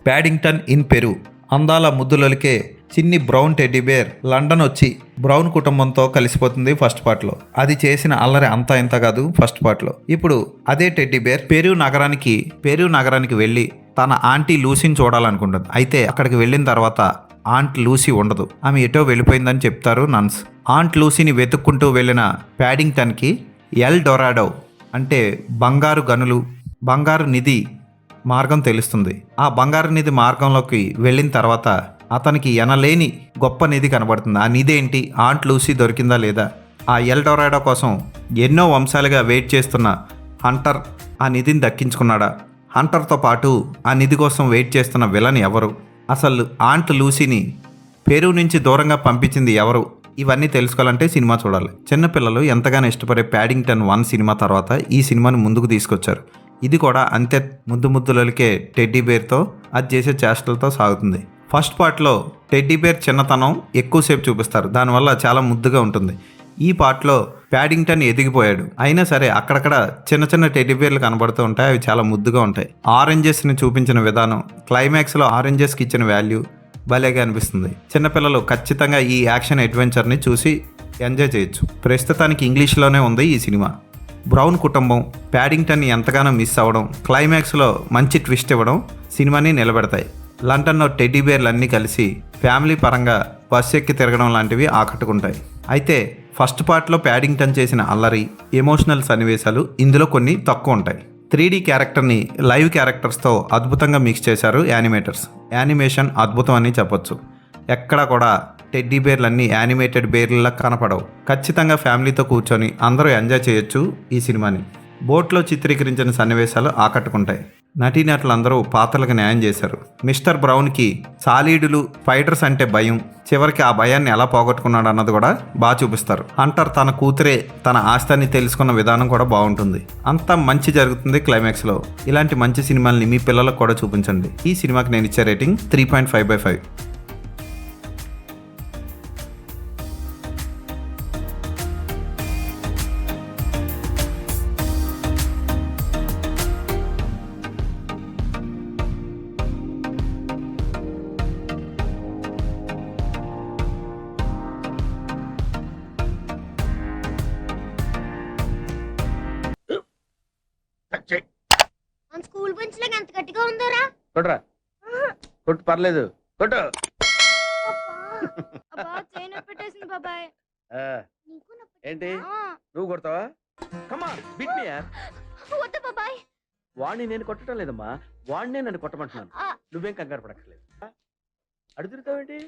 ప్యాడింగ్టన్ in Peru. అందాల ముద్దులొలికే చిన్ని brown teddy bear London వచ్చి బ్రౌన్ కుటుంబంతో కలిసిపోతుంది ఫస్ట్ పార్ట్లో. అది చేసిన అల్లరి అంతా ఇంత కాదు ఫస్ట్ పార్ట్లో. ఇప్పుడు అదే టెడ్డీబేర్ పెరు నగరానికి వెళ్ళి తన ఆంటీ లూసీని చూడాలనుకుంటుంది. అయితే అక్కడికి వెళ్ళిన తర్వాత ఆంట్ లూసీ ఉండదు. ఆమె ఎటో వెళ్ళిపోయిందని చెప్తారు నన్స్. ఆంట్ లూసీని వెతుక్కుంటూ వెళ్ళిన ప్యాడింగ్టన్కి ఎల్ డొరాడో అంటే బంగారు నిధి మార్గం తెలుస్తుంది. ఆ బంగారు నిధి మార్గంలోకి వెళ్ళిన తర్వాత అతనికి ఎనలేని గొప్ప నిధి కనబడుతుంది. ఆ నిధి ఏంటి, ఆంట్ లూసీ దొరికిందా లేదా, ఆ ఎల్ డొరాడో కోసం ఎన్నో వంశాలుగా వెయిట్ చేస్తున్న హంటర్ ఆ నిధిని దక్కించుకున్నాడా, హంటర్తో పాటు ఆ నిధి కోసం వెయిట్ చేస్తున్న విలన్ ఎవరు, అసలు ఆంట్ లూసీని పెరు నుంచి దూరంగా పంపించింది ఎవరు, ఇవన్నీ తెలుసుకోవాలంటే సినిమా చూడాలి. చిన్నపిల్లలు ఎంతగానో ఇష్టపడే ప్యాడింగ్టన్ 1 సినిమా తర్వాత ఈ సినిమాని ముందుకు తీసుకొచ్చారు. ఇది కూడా అంతే ముద్దులొలికే టెడ్డీబేర్తో అది చేసే చేష్టలతో సాగుతుంది. ఫస్ట్ పార్ట్లో టెడ్డీబేర్ చిన్నతనం ఎక్కువసేపు చూపిస్తారు, దానివల్ల చాలా ముద్దుగా ఉంటుంది. ఈ పార్ట్లో ప్యాడింగ్టన్ ఎదిగిపోయాడు, అయినా సరే అక్కడక్కడ చిన్న టెడ్డీబేర్లు కనబడుతూ ఉంటాయి, అవి చాలా ముద్దుగా ఉంటాయి. ఆరెంజెస్ని చూపించిన విధానం, క్లైమాక్స్లో ఆరెంజెస్కి ఇచ్చిన వాల్యూ భలేగా అనిపిస్తుంది. చిన్నపిల్లలు ఖచ్చితంగా ఈ యాక్షన్ అడ్వెంచర్ని చూసి ఎంజాయ్ చేయొచ్చు. ప్రస్తుతానికి ఇంగ్లీష్లోనే ఉంది ఈ సినిమా. బ్రౌన్ కుటుంబం ప్యాడింగ్టన్ని ఎంతగానో మిస్ అవ్వడం, క్లైమాక్స్లో మంచి ట్విస్ట్ ఇవ్వడం సినిమాని నిలబెడతాయి. లండన్లో టెడ్డీబేర్లు అన్నీ కలిసి ఫ్యామిలీ పరంగా బస్సు ఎక్కి తిరగడం లాంటివి ఆకట్టుకుంటాయి. అయితే ఫస్ట్ పార్ట్లో ప్యాడింగ్టన్ చేసిన అల్లరి, ఎమోషనల్ సన్నివేశాలు ఇందులో కొన్ని తక్కువ ఉంటాయి. 3D క్యారెక్టర్ని లైవ్ క్యారెక్టర్స్తో అద్భుతంగా మిక్స్ చేశారు యానిమేటర్స్. యానిమేషన్ అద్భుతం అని చెప్పొచ్చు. ఎక్కడా కూడా టెడ్డీబేర్లన్నీ యానిమేటెడ్ బేర్లలా కనపడవు. ఖచ్చితంగా ఫ్యామిలీతో కూర్చొని అందరూ ఎంజాయ్ చేయొచ్చు ఈ సినిమాని. బోట్లో చిత్రీకరించిన సన్నివేశాలు ఆకట్టుకుంటాయి. నటీనటులందరూ పాత్రలకు న్యాయం చేశారు. మిస్టర్ బ్రౌన్కి సాలీడులు, ఫైటర్స్ అంటే భయం, చివరికి ఆ భయాన్ని ఎలా పోగొట్టుకున్నాడు అన్నది కూడా బాగా చూపిస్తారు. హంటర్ తన కూతురే తన ఆస్తిని తెలుసుకున్న విధానం కూడా బాగుంటుంది. అంతా మంచి జరుగుతుంది క్లైమాక్స్లో. ఇలాంటి మంచి సినిమాల్ని మీ పిల్లలకు కూడా చూపించండి. ఈ సినిమాకి నేను ఇచ్చే రేటింగ్ 3.5/5. మన స్కూల్ బెంచ్ లాగా ఎంత గట్టిగా ఉందోరా. కొట్రా, కొట్టు, పర్లేదు, కొట్టు. అబ్బా చైన్ పెట్టేసింది బాబాయ్. ఏంటి నువ్వు కొడతావా? కమా బీట్ మీ యార్. వద్దు బాబాయ్. వాడిని నేను కొట్టడం లేదమ్మా, వాడినే నన్ను కొట్టమంటున్నాను. నువ్వేం కంగారు పడక్కర్లేదు. అడుగుతావేంటి?